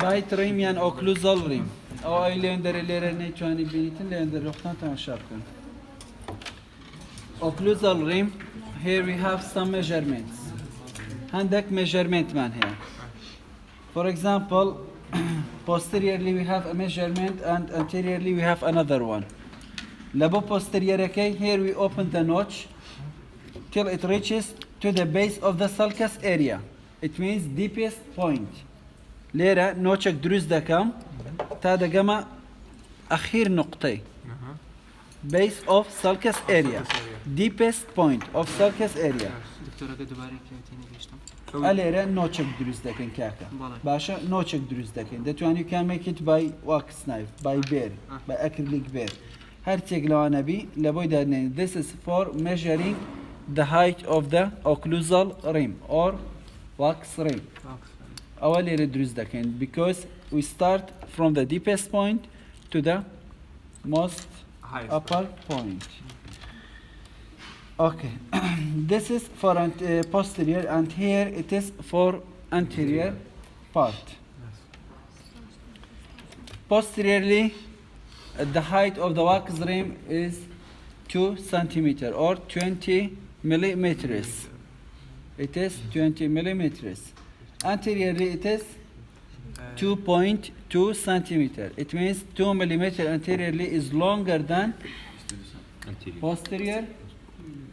tight rim يعني occlusal rim أو أي ليندر اللي رني تواني بينتن ليندر رختان تمشاركن. Occlusal rim. Here we have some measurements. عندك measurement man here. For example, posteriorly we have a measurement and anteriorly we have another one. Labo posterior, okay, here we open the notch till it reaches to the base of the sulcus area. It means deepest point. ليرة نوتشك دروس دكام تادا جمع أخير نقطة. Base of sulcus area. Deepest point of sulcus area. أليرة نوتشك دروس دكين كاكا. باشا نوتشك دروس دكين. That one you can make it by wax knife, by bear, by acrylic bear. هر تيجلو أنا بي لابد أن this is for measuring the height of the occlusal rim or wax rim. أولي reduce the can because we start from the deepest point to the most upper point. Okay, this is for posterior and here it is for anterior part. Posteriorly, the height of the wax rim is 2 centimeter or 20 millimeters. It is 20 millimeters. Anteriorly it is 2.2 centimeter. It means 2 millimeter anteriorly is longer than posterior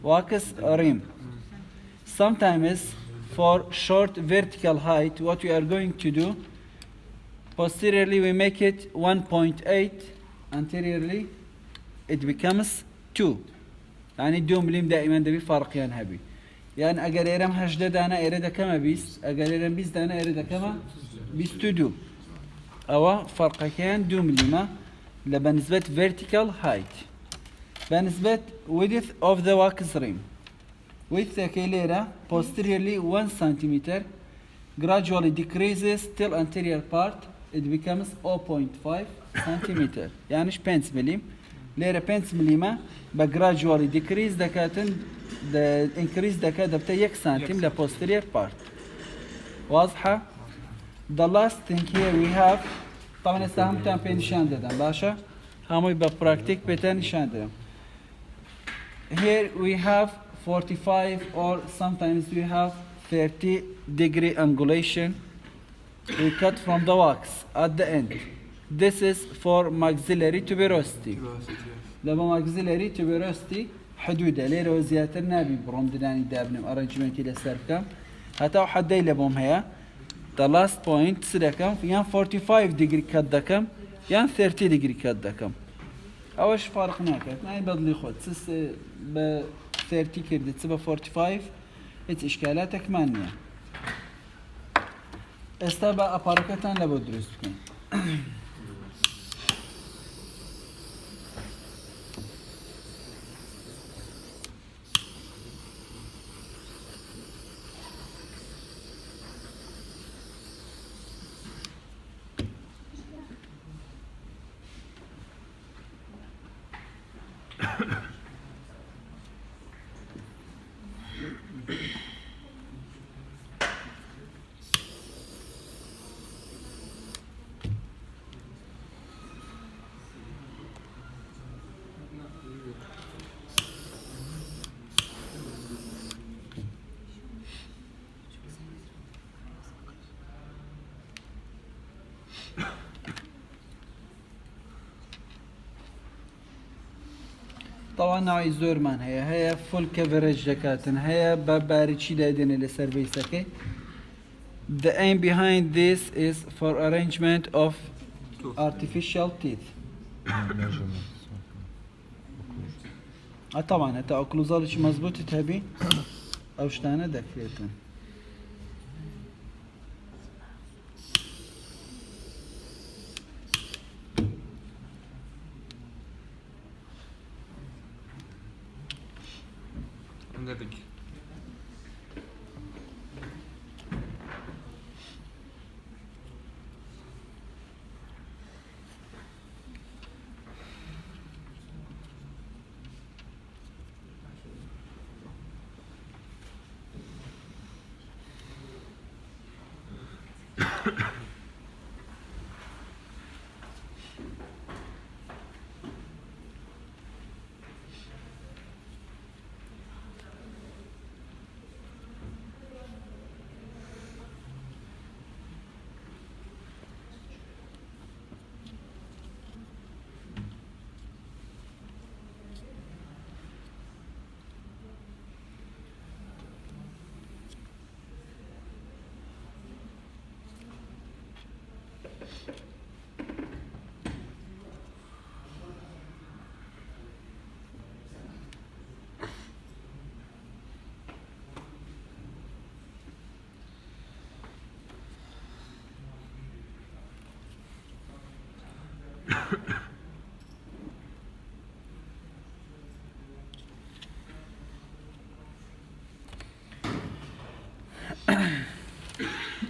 wax rim. Sometimes for short vertical height, what we are going to do, posteriorly we make it 1.8, anteriorly it becomes 2. يعني 2 ملم دائما ده بفرق يعني هبي. يعني أجر إيرم هجدد أنا إريد كما بيس أجر إيرم بيس ده أنا إريد كما بيس تدو أو فرق كان 2 ملم لبنسبة vertical height بنسبة width of the wax rim width كيليرا posteriorly 1 centimeter gradually decreases till anterior part it becomes 0.5 centimeter يعني إيش بنس ملم ليرة بنس مليمة gradually decrease دكاتن the increase دكاتن بتا 1 سنتيم ل posterior part واضحة. The last thing here we have طبعا استهم تام نشان دادم باشا همو يبقى براكتيك بتا نشان دادم. Here we have 45 or sometimes we have 30-degree angulation we cut from the wax at the end. This is for maxillary tuberosity. لما maxillary tuberosity حدودة ليرة وزيادة النابي برمدناني دابنم arrangement إلى سركم هتاو حدي لبهم هيا. The last point سركم يان 45 degree cut دكم يان 30 degree cut دكم. أوش فرق ناكت ما يبدل خد سس ب 30 كردت سبا 45 إت إشكالاتك مانية. استبا أباركتان لبودرس بكين. طبعا نوعي زور مان هي فول كفرج دكاتن هي بباريشي دادين اللي سيرفيسكي. The aim behind this is for arrangement of artificial teeth. طبعا هتا اوكلوزال شي مزبوط تهبي او شتانه دكيتن. anladık.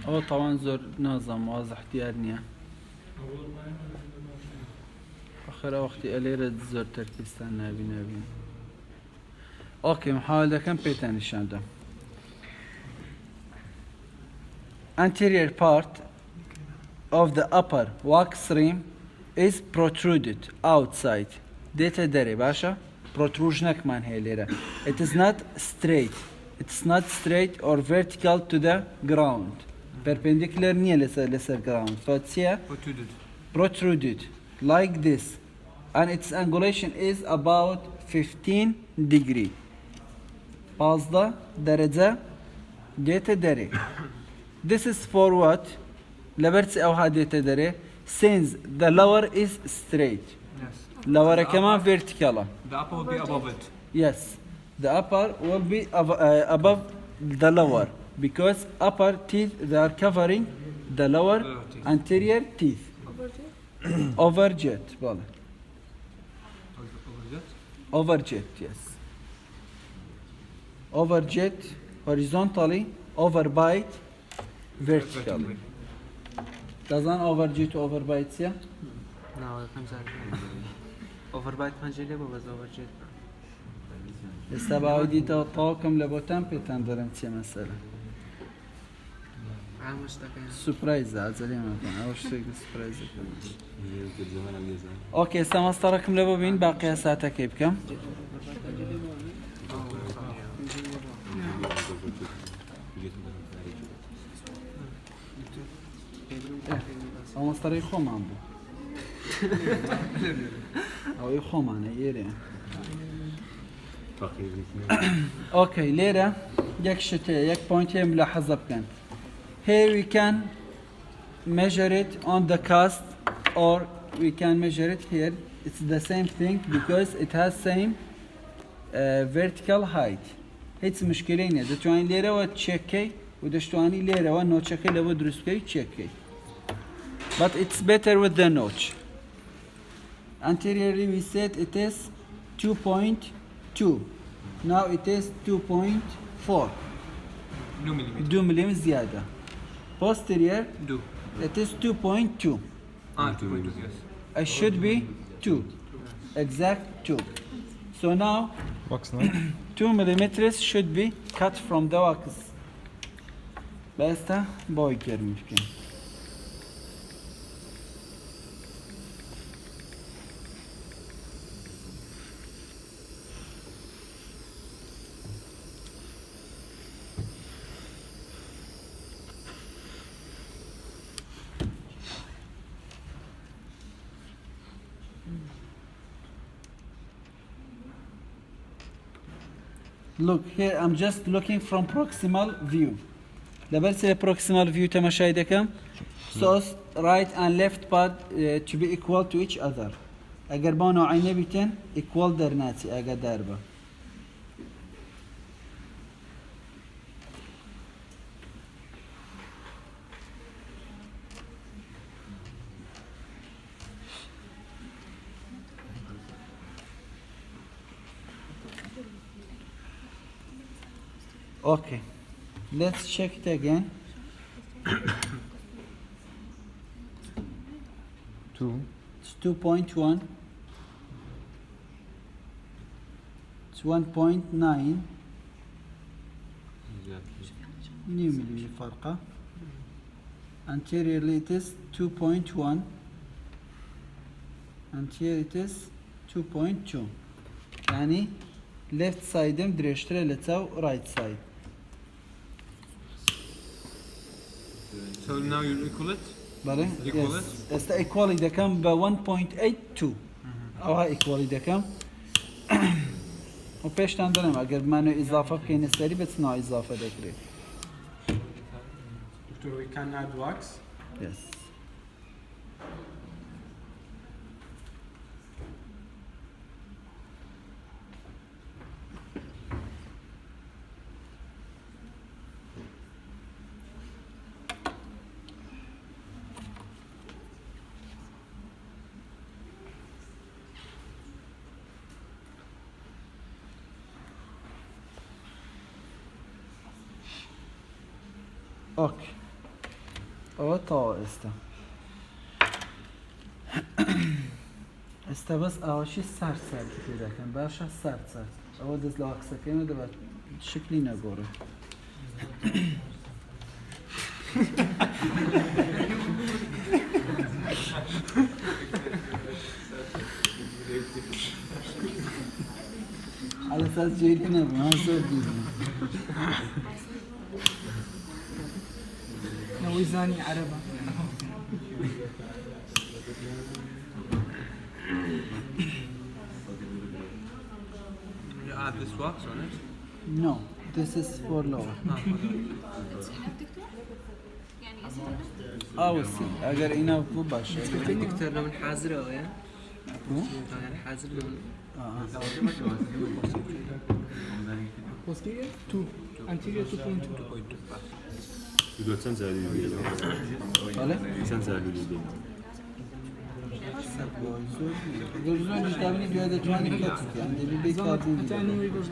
او طبعا زور نظام واضح ديارنيا اخر وقتي اليرة زور تركيستان نابين اوكي محاولة كم بيتان الشامدة anterior part of the upper wax rim is protruded outside data dere باشا protrusion كمان هي ليرة it is not straight or vertical to the ground perpendicular near lesser ground so it's here protruded like this and its angulation is about 15 degree fazla derece data dere this is for what لبرتس أو هادية دري since the lower is straight Yes. lower كمان vertical The upper will be above it. yes the upper will be above the lower because upper teeth they are covering the lower teeth. anterior teeth overjet well overjet yes overjet horizontally overbite vertically doesn't overjet to overbite yeah No, comes out. Overbite panjile was overjet. استبعدي طاقم لبوتان بيتان درمتي مسألة عامش تكين. سوربرايز عزلي ما كان أول شيء سوربرايز أوكي سمستركم لبوبين باقي ساعتك كيف كم؟ سمستري خو عم بو أو يخوم أنا يري اوكي ليرة يك شتى يك بوينت هي ملاحظة بكن here we can measure it on the cast or we can measure it here it's the same thing because it has same vertical height هيت مشكلين ده تواني ليرة وتشيكي وده تواني ليرة ونوتشكي لو درسكي تشيكي but it's better with the notch anteriorly we said it is 2.2 now it is 2.4 2 ملم زيادة posterior Do. it is 2.2 2.2, yes. it should be 2 exact 2 so now Wax now. 2 millimeters should be cut from the wax بس boy ممكن Look here I'm just looking from proximal view لبرس proximal view تماشايدكم so right and left part to be equal to each other اگر بانو عينه بيتن equal درناتي اگر دربه Okay, let's check it again. 2. It's 2.1. It's 1.9. نيوملي فرقة. Anteriorly it is 2.1. And here it is 2.2. يعني left side دريشتري لتساو right side. So now you equal it? بله؟ Equal yes. it? It's the equal إذا كان ب 1.82 أو ها equal إذا كان وبيش تندرم أجر بمانو إضافة بكين السري بس نوع إضافة ذكري. Doctor, we can add wax. Yes. اوكي او تو استا بس اوشی سر پیدا کن باشا سر او دز لاکسه کنه دبا شکلی نگوره على اساس جيدي نبغى ما صار جيدي نويزاني عربة You add this wax on it. No, this is for lower. أوسي أجر إنا بباش. دكتور لو حاضر ويا هو؟ يعني حاضر posterior 2 anterior 2.2 يقول سنسر ولا؟ سنسر جزء مش دامني جواد جواني كتف يعني دي بيبي كاتين. تاني ويقول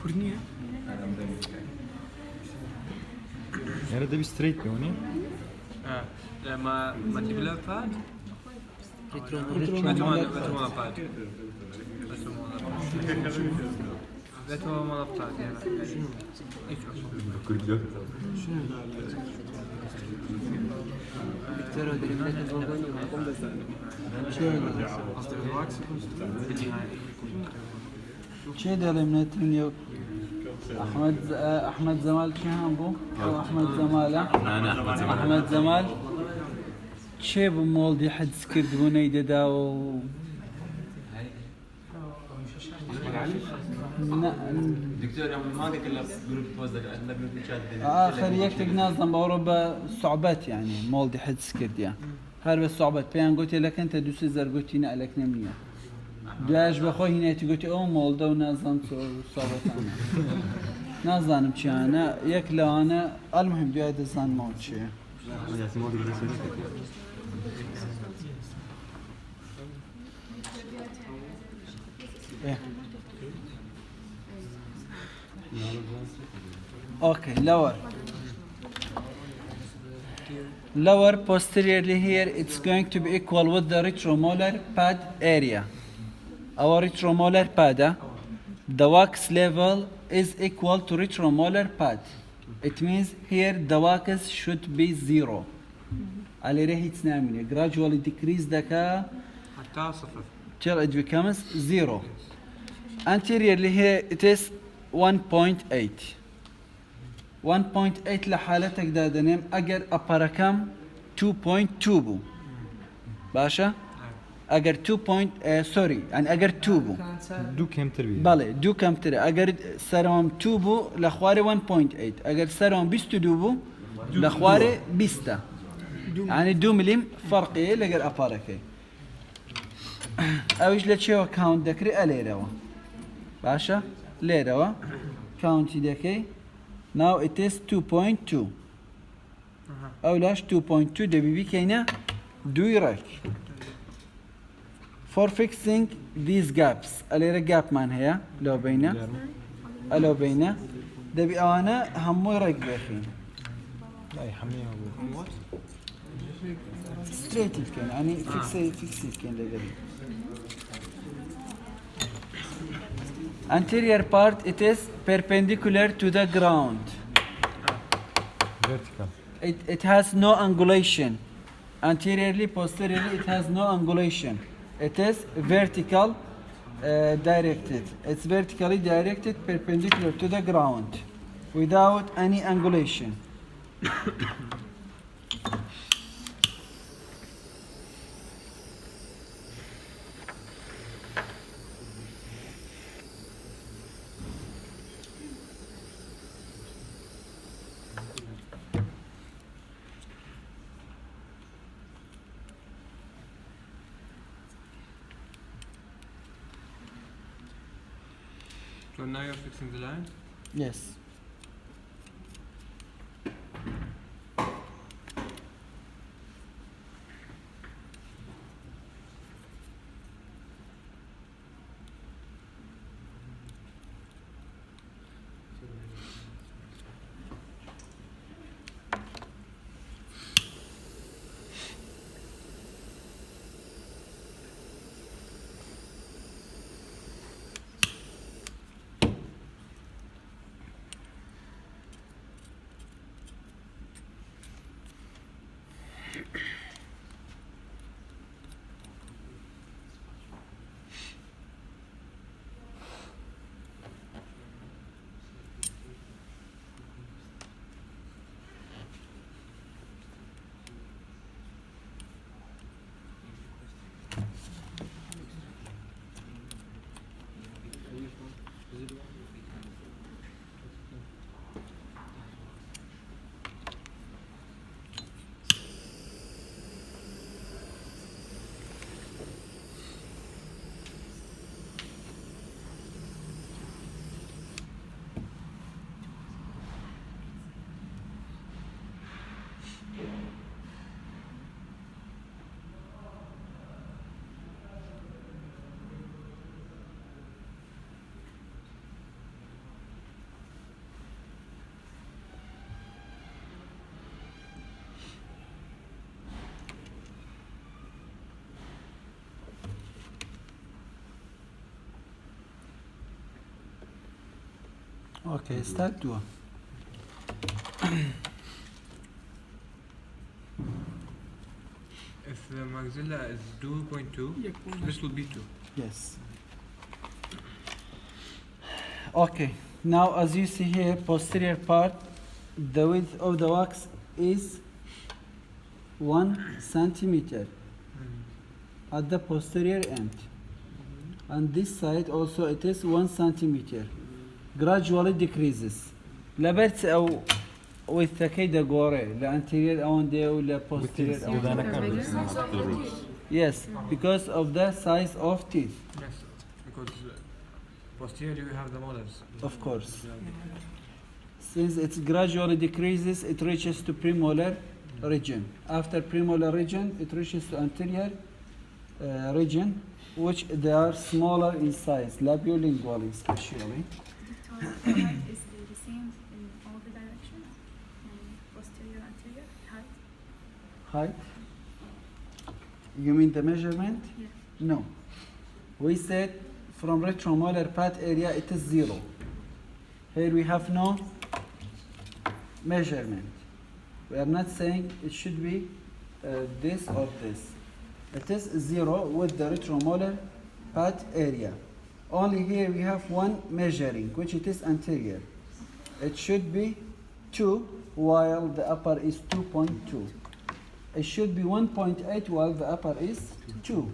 كورنيا يعني ده بستريت يعني ما تجيب له باد؟ ريترو لا تمام باد. لا تمام باد يعني. دكتور ودريمات شيء ده اللي من أحمد زمال كان بو أو أحمد زمالة أحمد زمال شيء بمولدي حد سكرت بني دا و دكتور يوم ما ذيك الا جروب توزع عندنا جروب شات آخر يكتب نازم بأوروبا صعوبات يعني مولدي حد سكرت يعني هرب الصعوبات بيان قلت لك أنت دوس زرقتي نقلك نمية دواج بخوي هنا تقولي أو مولدا ونازم صعوبات أنا نازم شيء أنا يكلا أنا المهم دواج دزان مول شيء إيه. Okay, lower posteriorly here it's going to be equal with the retromolar pad area. Our retromolar pad, the wax level is equal to retromolar pad. It means here the wax should be 0. على راه يتنامي gradually decrease دكا حتى صفر. till it becomes 0. Anteriorly here it is 1.8. 1.8 لحالتك دادنم اگر اپرکم 2.2 بو باشا اگر 2. سوري يعني اگر 2 بو دو كم تربية بله دو كم ترى اگر سرهم 2 بو لخواري 1.8 اگر سرهم 22 بو لخواري 20 يعني 2 مليم فرقي لقر اپاركي اوش لتشيو كاونت دكري اليروا باشا ليروا كاونت دكي now it is 2.2 اولاش 2.2 دبي بي كينا do يراك for fixing these gaps اليرا gap man هي لو بينا لو بينا دبي انا همو يراك بخين لا يحميها ابو straight كان يعني fix كان لقري Anterior part, it is perpendicular to the ground. Vertical. It has no angulation. Anteriorly, posteriorly, it has no angulation. It is vertical directed. It's vertically directed, perpendicular to the ground, without any angulation. So now you're fixing the line? Yes. Okay, start to. If the maxilla is 2.2, this will be 2. Yes. Okay, now as you see here, posterior part, the width of the wax is 1 centimeter at the posterior end. And this side also it is 1 centimeter. Gradually decreases. لبرت أو والثكيدة قوري لأنتيرير أو ندي ولا posterior أو Yes, because of the size of teeth. Yes, because posteriorly we have the molars. Of course. Since it gradually decreases, it reaches to premolar region. After premolar region, it reaches to anterior region, which they are smaller in size, labiolingual especially. Is the same in all the directions? Posterior, anterior, height? Height? You mean the measurement? Yeah. No. We said from retromolar pad area it is 0. Here we have no measurement. We are not saying it should be this or this. It is 0 with the retromolar pad area. Only here we have one measuring, which it is anterior. It should be 2, while the upper is 2.2. It should be 1.8, while the upper is 2.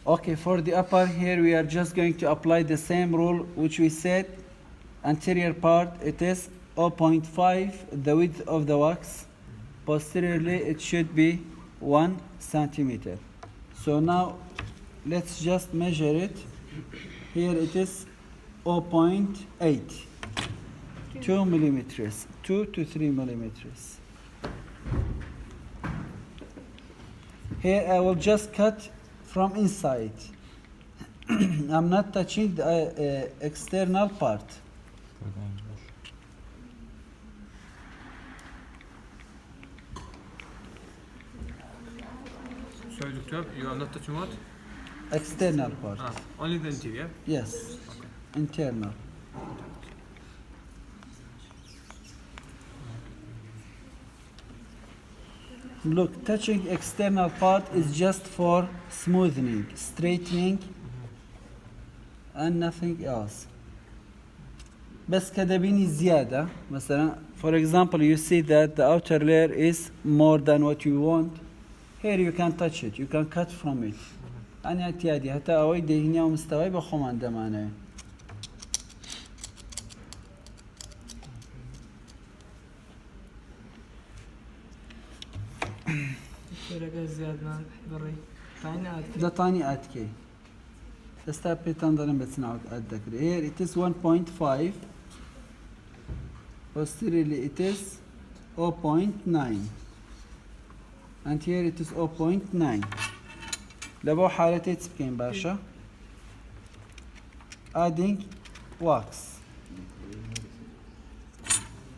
Okay, for the upper here, we are just going to apply the same rule, which we said. Anterior part, it is 0.5, the width of the wax. Posteriorly, it should be 1 centimeter. So now, let's just measure it. Here it is 0.8, 2 millimeters, 2 to 3 millimeters. Here I will just cut from inside. I'm not touching the external part. Sorry, Doctor, you are not touching what? External part. Only the interior. Yes. Internal. Look, touching external part is just for smoothening, straightening, and nothing else. بس كده بيني زيادة مثلا for example you see that the outer layer is more than what you want. Here you can touch it, you can cut from it. أنا اعتيادي حتى أوي دهنيا ومستوي بخوم عندما أنا. فرقة زيادة بري طعنا عاد ده طاني أتكي. Step it under بس نعود أتذكر. Here it is 1.5. Posteriorly it is 0.9. And here it is 0.9. لبو حالتي تسبكين باشا. Adding wax.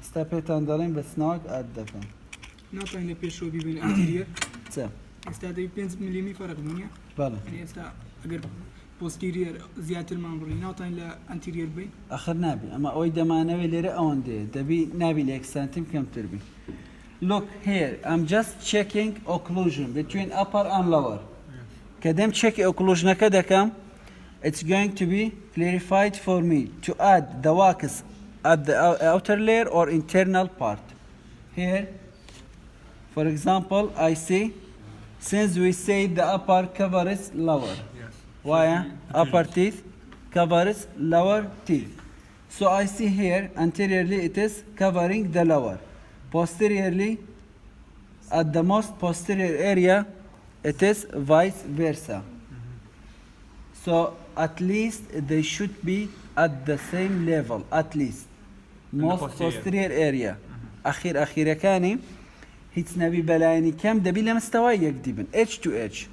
Step it under بس نعود أتذكر. ناطعنا بيشو بيبين انتيرير تسا. استاذ 5 ملم فرق منيا بله. يعني استاذ اگر بوستيرير زيادة المنظوري ناطعنا لانتيرير بين آخر نابي أما أوي دمانوي ليرة أون دي دبي نابي ليك سنتيم كم تربي. Look here, I'm just checking occlusion between upper and lower. كدم check occlusion كده كم? It's going to be clarified for me to add the wax at the outer layer or internal part. Here, for example, I see since we say the upper covers lower. Yes. Why? Upper teeth covers lower teeth. So I see here anteriorly it is covering the lower. Posteriorly, at the most posterior area, it is vice versa. So at least they should be at the same level, at least. Most posterior area. أخير كاني هيتس نبي بلايني كم دبي لمستوى يكدبن edge to edge.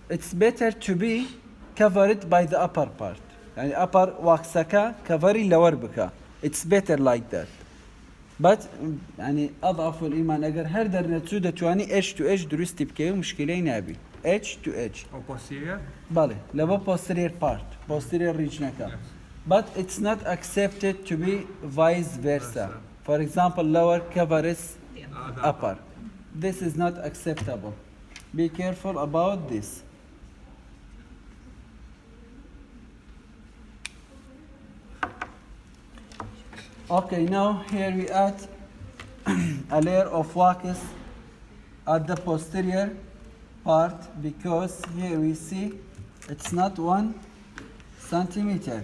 It's better to be covered by the upper part. يعني upper waxaka covering lower بكا. It's better like that. But يعني أضعف الإيمان أجر هردر نتسودة تواني edge to edge درست بكي ومشكلة نابي edge to edge. Or posterior. بالي لبا posterior part posterior region كا. But it's not accepted to be vice versa. For example, lower covers upper. This is not acceptable. Be careful about this. Okay, now here we add a layer of wax at the posterior part because here we see it's not 1 centimeter.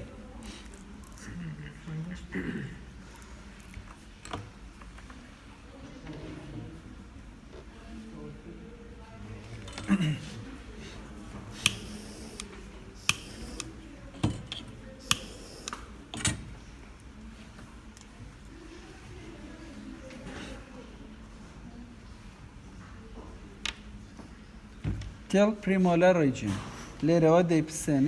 Till premolar region. Later what they say,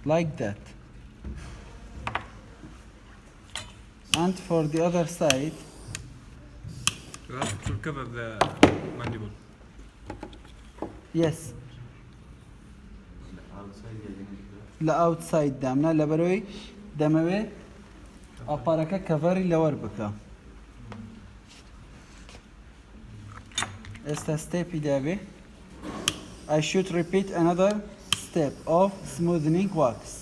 like that. And for the other side, To cover the mandible. yes. لا outside دامنا لبروي دموي أباركا كفري لور بكا. Esta step إدابي. I should repeat another step of smoothing wax.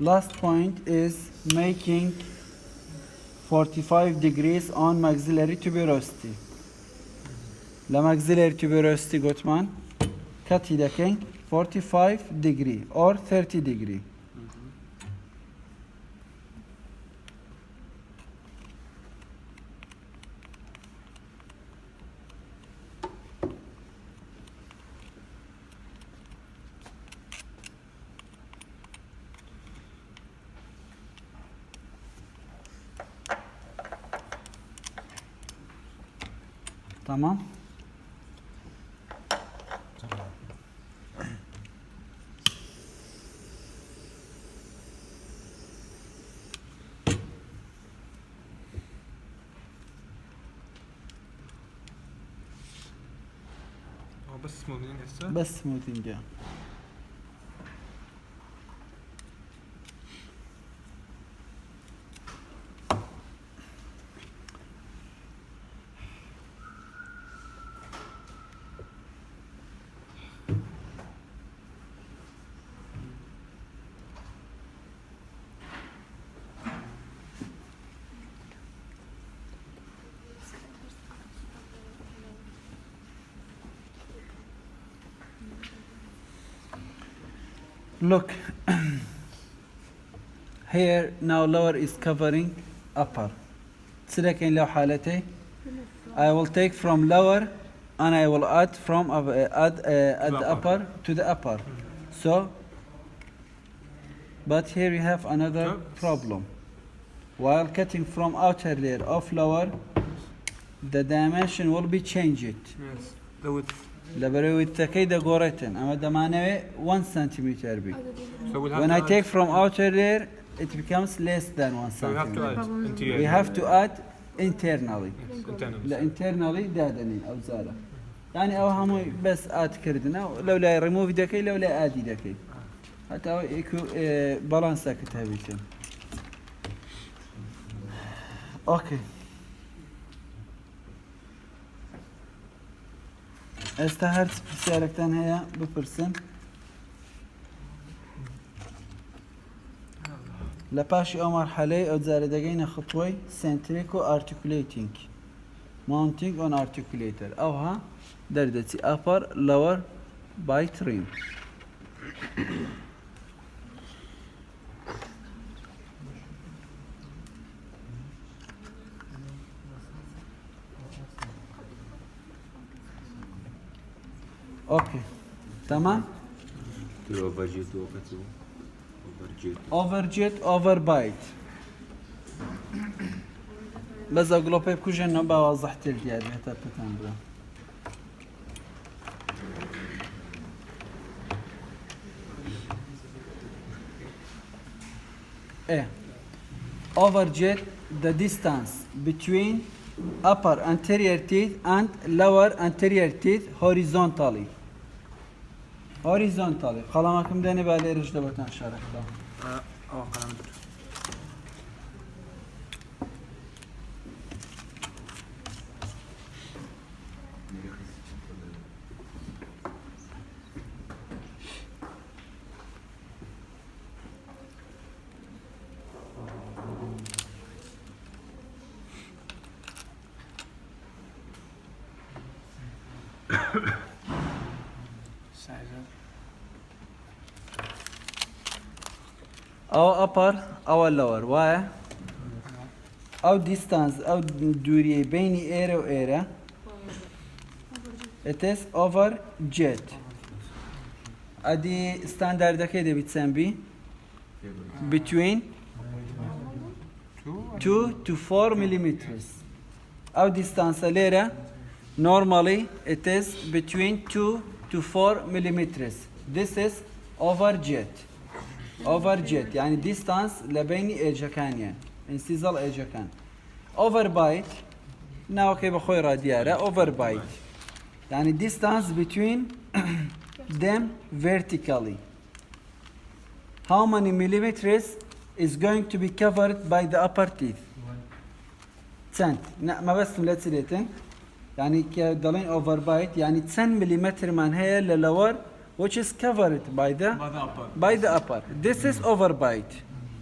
Last point is making 45 degrees on maxillary tuberosity. La maxillary tuberosity gotman kati daken 45 degree or 30 degree. Tamam. هو بس سموذنج هسه. بس smoothing. Look, here now lower is covering upper. Second لو حالتي, I will take from lower and I will add from add the upper to the upper. So, but here we have another problem. While cutting from outer layer of lower, the dimension will be changed. Yes. The width. لبروي التكيد قورتن أما دمانه 1 centimeter big. So we'll have When to I add, take from outer layer, it becomes less than 1 so we have to centimeter. add interior. We have to add internally. Yes, internally. لا internally دادني أو زارة. يعني أو هم بس add كردنا لو لا remove دكي لو لا add دكي. حتى أو إيكو balance كتها بيتم. Okay. استهرت بسياركتان هي ببرسن لباشي او مرحلة او زاردقين خطوي سنتريكو articulating mounting on articulator او ها دردتي upper lower by trim. اوكي تمام. overjet overbite بس اقول لك كوجه انه بوضحت لك يعني حتى تتنبه. ايه overjet the distance between upper anterior teeth and lower anterior teeth horizontally. Horizontally. Kalamakim deni böyle rejde batan şarakta. أو قلم دكتور. أو upper أو lower. Why? أو distance أو دورية بين area و area. It is overjet. أدي standard كده بتسمى between 2 to 4 millimeters. أو distance ليرة normally it is between 2 to 4 millimeters. This is overjet. Overjet يعني distance لبين إيجاكان يعني انسيزال إيجاكان. Overbite now كيف بخوي راديارة overbite يعني distance between them vertically. How many millimeters is going to be covered by the upper teeth? 10. ما بس ملتسلتين يعني كدلين overbite يعني 10 millimeter من هي للور which is covered by the upper. This is overbite.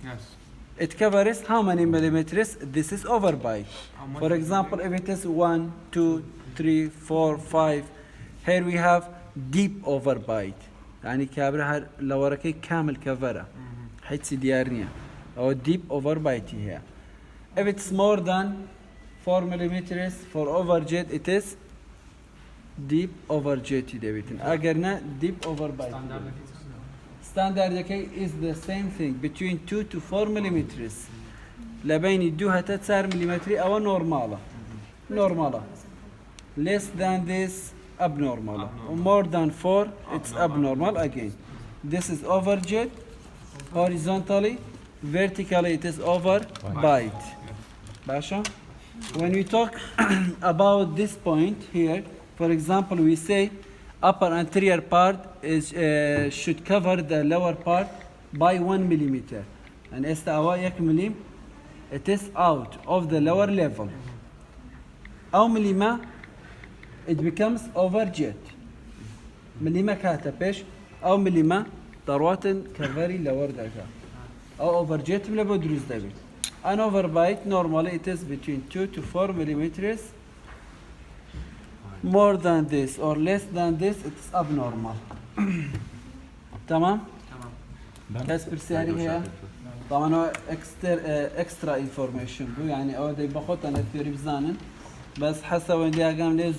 Yes. It covers how many millimeters? This is overbite. How much For is example, if it is 1, 2, 3, 4, 5, here we have deep overbite. يعني كابرها لوركي كامل كفرة. حيث ديارنيا. أو deep overbite here. If it's more than 4 millimeters for overjet, it is deep overjet دبيتن. أجرنا deep overbite. Standard okay is the same thing between 2 to 4 millimeters. لبين يدوها 3 مليمتر أو نورمالة. نورمالة. Less than this abnormal. More than 4 it's abnormal again. This is overjet. Horizontally, vertically it is overbite. Basha? When we talk about this point here, for example, we say upper anterior part is should cover the lower part by 1 millimeter. And it is out of the lower level. أو مليمة it becomes overjet. مليمة كاتبش أو مليمة ضروة كفري lower درجة. أو overjet ملا بدرس دبي. An overbite normally it is between 2 to 4 millimeters. More than this or less than this it's abnormal. تمام؟ كاس برسالي هي طبعا هو extra information بو يعني أو دي بخوت أنا الثيوري بزانن بس حسب وين دي أقام ليه